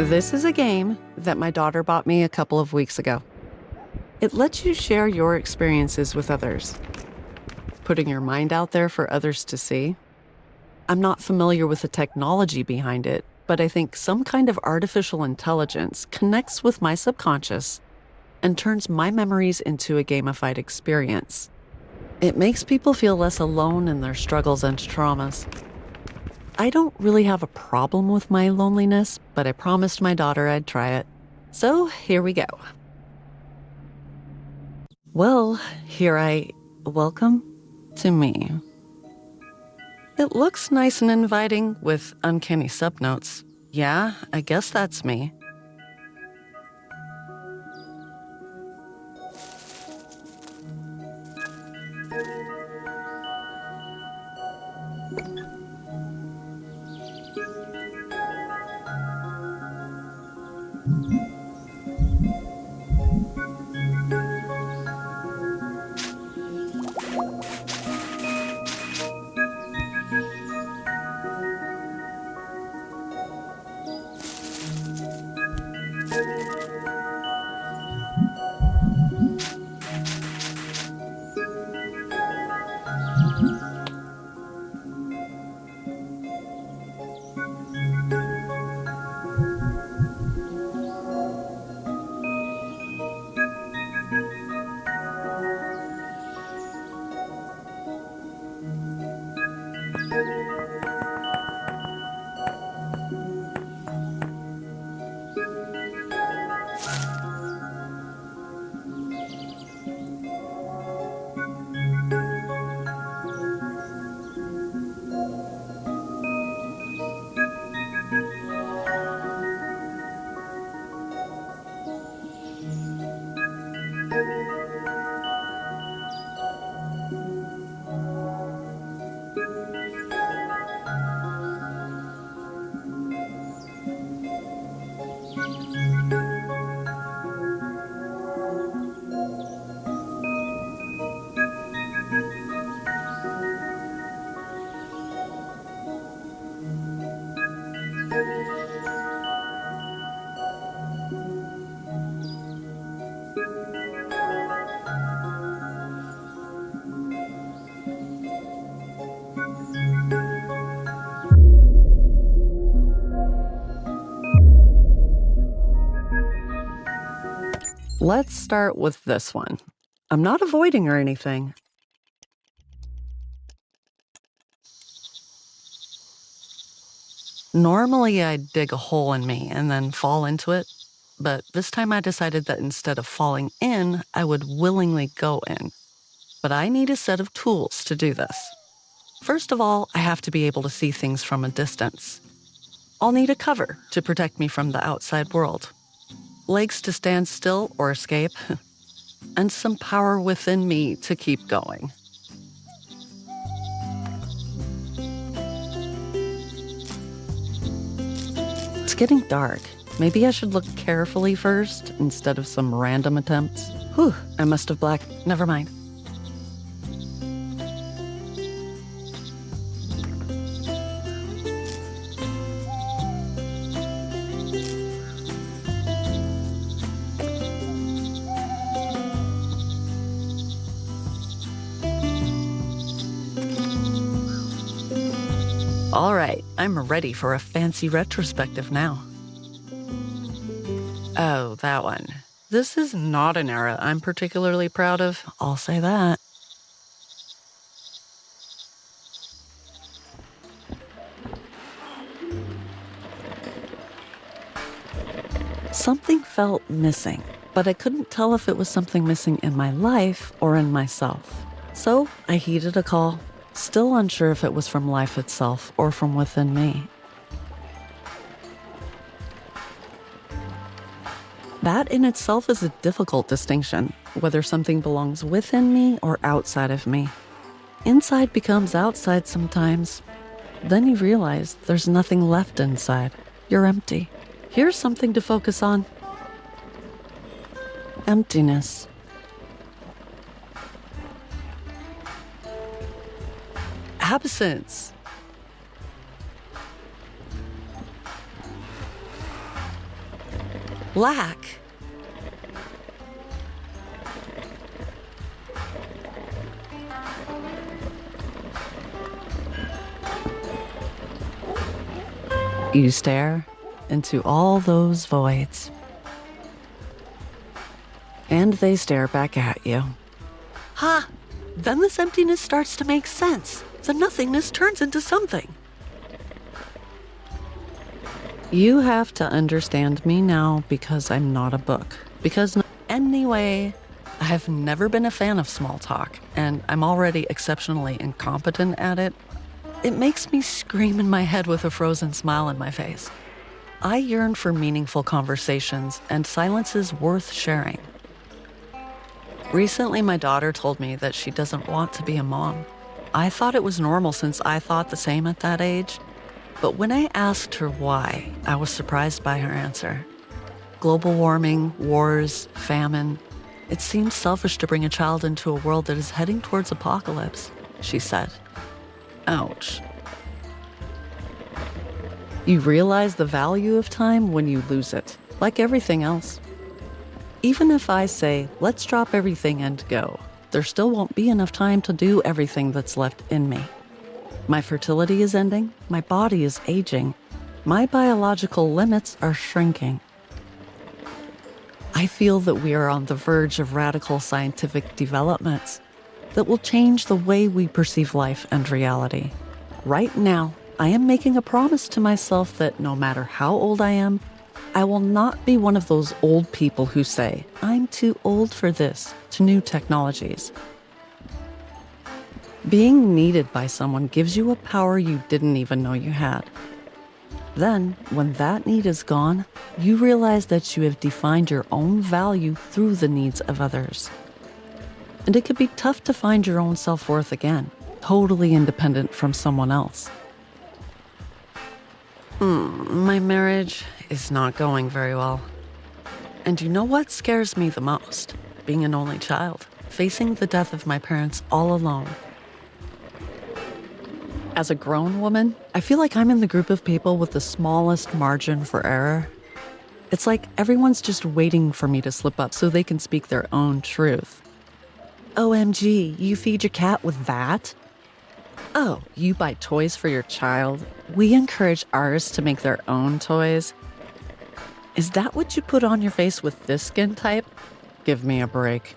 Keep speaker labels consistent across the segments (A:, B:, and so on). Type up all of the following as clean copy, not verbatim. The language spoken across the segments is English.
A: This is a game that my daughter bought me a couple of weeks ago. It lets you share your experiences with others, putting your mind out there for others to see. I'm not familiar with the technology behind it, but I think some kind of artificial intelligence connects with my subconscious and turns my memories into a gamified experience. It makes people feel less alone in their struggles and traumas. I don't really have a problem with my loneliness, but I promised my daughter I'd try it. So here we go. Well, welcome to me. It looks nice and inviting with uncanny subnotes. Yeah, I guess that's me. Let's start with this one. I'm not avoiding or anything. Normally, I'd dig a hole in me and then fall into it, but this time I decided that instead of falling in, I would willingly go in. But I need a set of tools to do this. First of all, I have to be able to see things from a distance. I'll need a cover to protect me from the outside world, legs to stand still or escape, and some power within me to keep going. It's getting dark. Maybe I should look carefully first instead of some random attempts. Whew, I must have blacked. Never mind. All right, I'm ready for a fancy retrospective now. Oh, that one. This is not an era I'm particularly proud of, I'll say that. Something felt missing, but I couldn't tell if it was something missing in my life or in myself. So I heeded a call, still unsure if it was from life itself or from within me. That in itself is a difficult distinction, whether something belongs within me or outside of me. Inside becomes outside sometimes. Then you realize there's nothing left inside. You're empty. Here's something to focus on. Emptiness. Absence. Lack. You stare into all those voids. And they stare back at you. Ha! Then this emptiness starts to make sense. The nothingness turns into something. You have to understand me now because I'm not a book. Anyway, I've never been a fan of small talk, and I'm already exceptionally incompetent at it. It makes me scream in my head with a frozen smile on my face. I yearn for meaningful conversations and silences worth sharing. Recently, my daughter told me that she doesn't want to be a mom. I thought it was normal since I thought the same at that age. But when I asked her why, I was surprised by her answer. Global warming, wars, famine. It seems selfish to bring a child into a world that is heading towards apocalypse, she said. Ouch. You realize the value of time when you lose it, like everything else. Even if I say, let's drop everything and go, there still won't be enough time to do everything that's left in me. My fertility is ending, my body is aging, my biological limits are shrinking. I feel that we are on the verge of radical scientific developments that will change the way we perceive life and reality. Right now, I am making a promise to myself that no matter how old I am, I will not be one of those old people who say, I'm too old for this, to new technologies. Being needed by someone gives you a power you didn't even know you had. Then, when that need is gone, you realize that you have defined your own value through the needs of others. And it can be tough to find your own self-worth again, totally independent from someone else. My marriage is not going very well. And you know what scares me the most? Being an only child, facing the death of my parents all alone. As a grown woman, I feel like I'm in the group of people with the smallest margin for error. It's like everyone's just waiting for me to slip up so they can speak their own truth. OMG, you feed your cat with that? Oh, you buy toys for your child? We encourage ours to make their own toys. Is that what you put on your face with this skin type? Give me a break.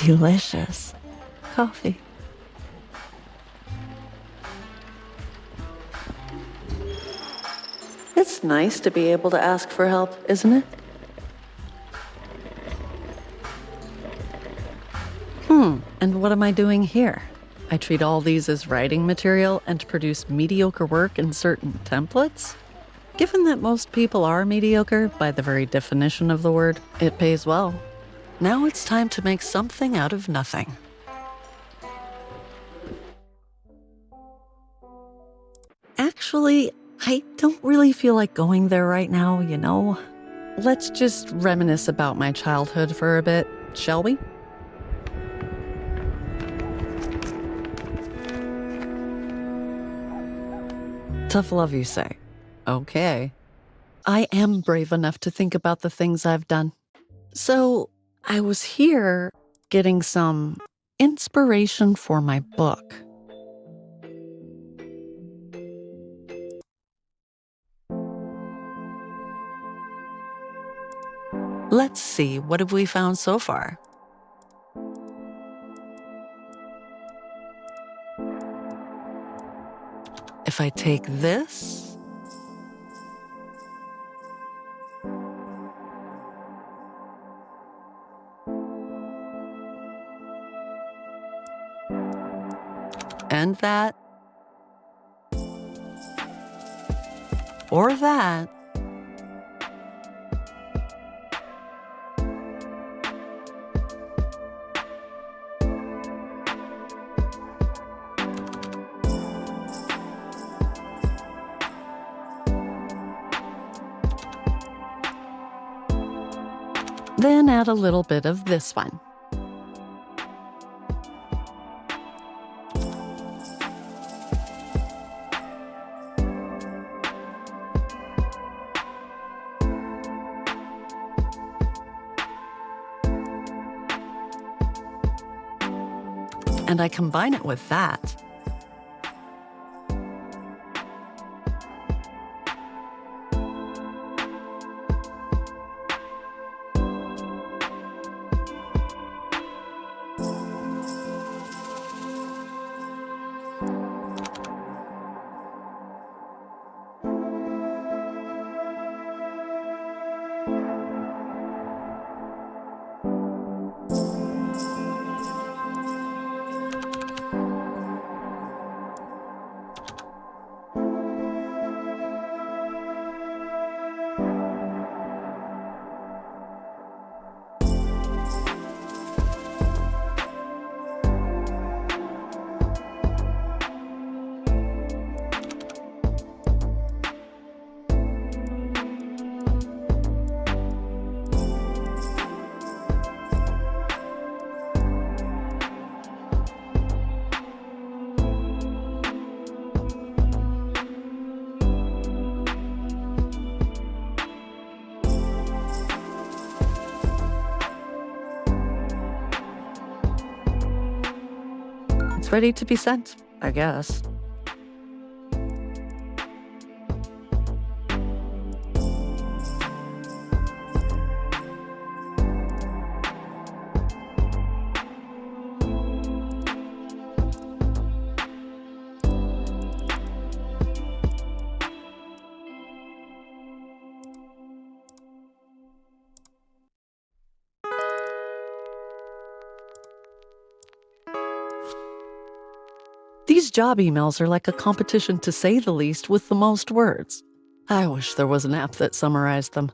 A: Delicious coffee. It's nice to be able to ask for help, isn't it? And what am I doing here? I treat all these as writing material and produce mediocre work in certain templates? Given that most people are mediocre, by the very definition of the word, it pays well. Now it's time to make something out of nothing. Actually, I don't really feel like going there right now, you know? Let's just reminisce about my childhood for a bit, shall we? Tough love, you say. Okay. I am brave enough to think about the things I've done. So, I was here getting some inspiration for my book. Let's see, what have we found so far? If I take this and that, or that. Then add a little bit of this one. And I combine it with that. It's ready to be sent, I guess. These job emails are like a competition, to say the least, with the most words. I wish there was an app that summarized them.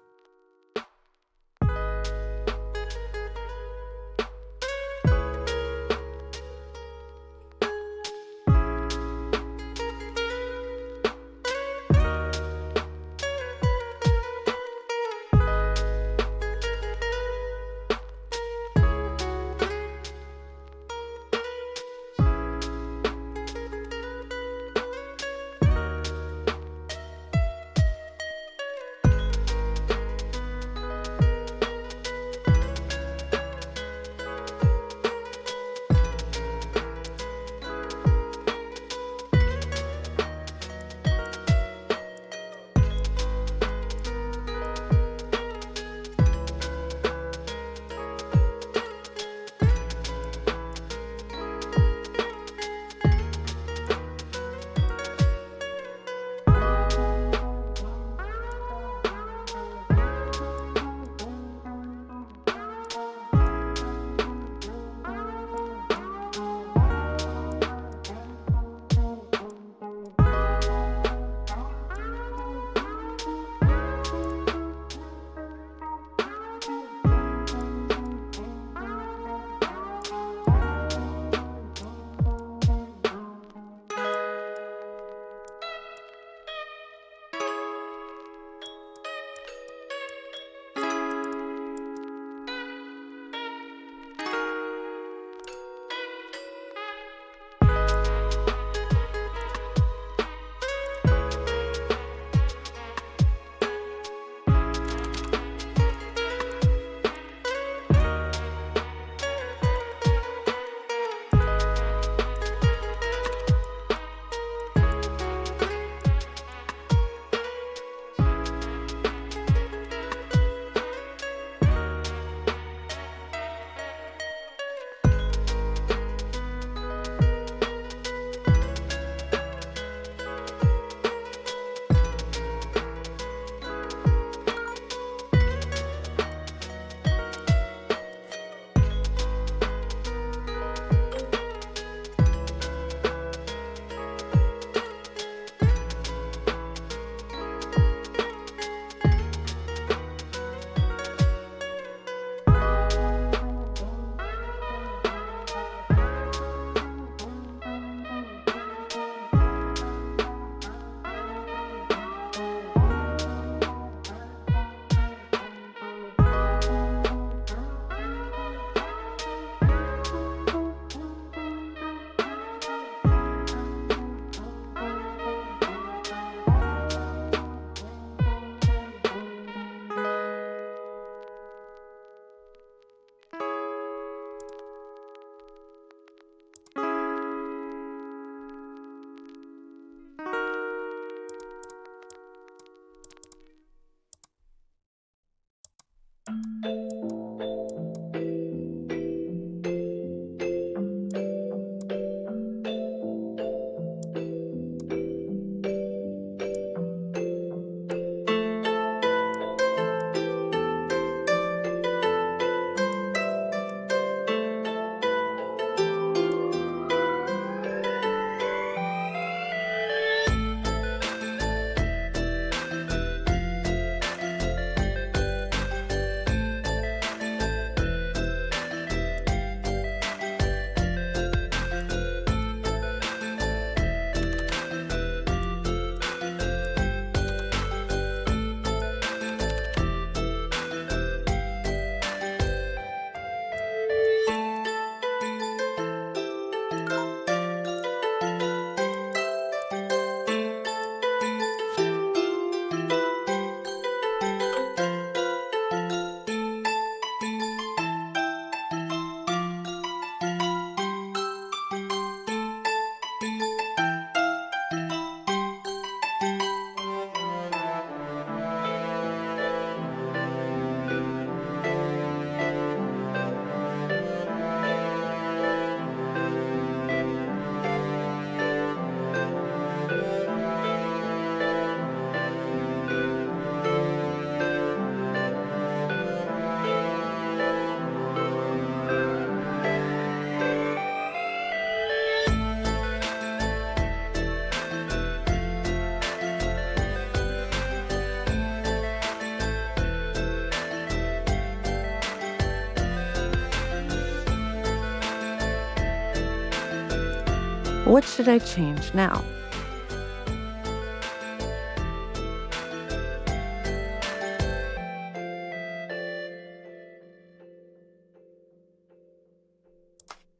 A: What should I change now?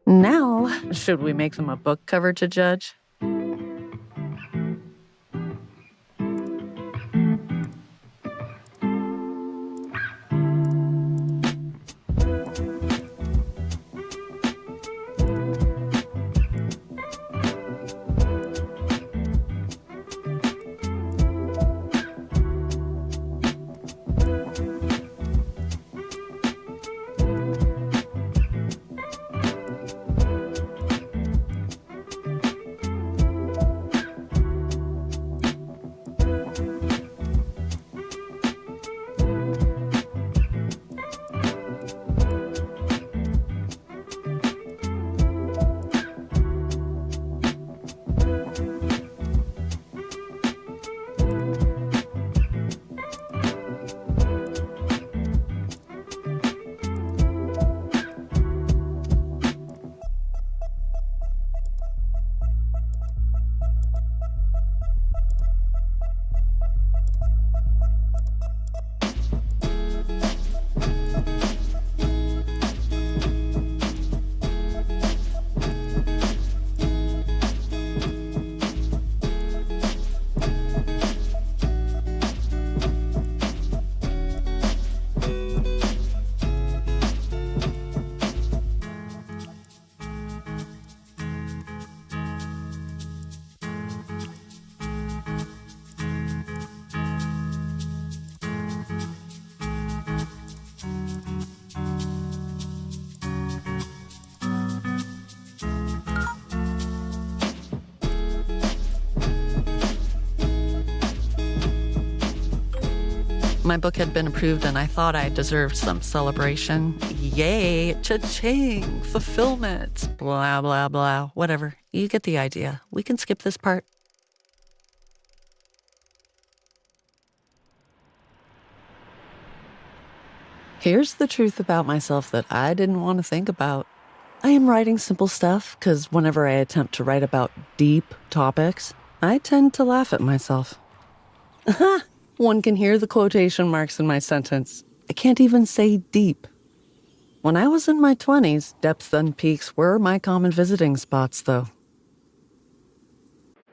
A: Now, should we make them a book cover to judge? My book had been approved and I thought I deserved some celebration. Yay, cha-ching, fulfillment, blah, blah, blah, whatever. You get the idea. We can skip this part. Here's the truth about myself that I didn't want to think about. I am writing simple stuff because whenever I attempt to write about deep topics, I tend to laugh at myself. One can hear the quotation marks in my sentence. I can't even say deep. When I was in my 20s, depths and peaks were my common visiting spots, though.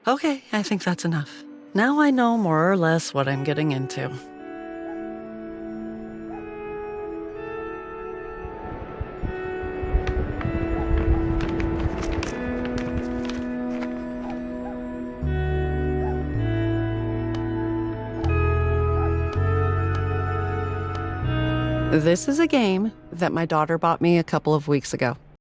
A: Okay, I think that's enough. Now I know more or less what I'm getting into. This is a game that my daughter bought me a couple of weeks ago.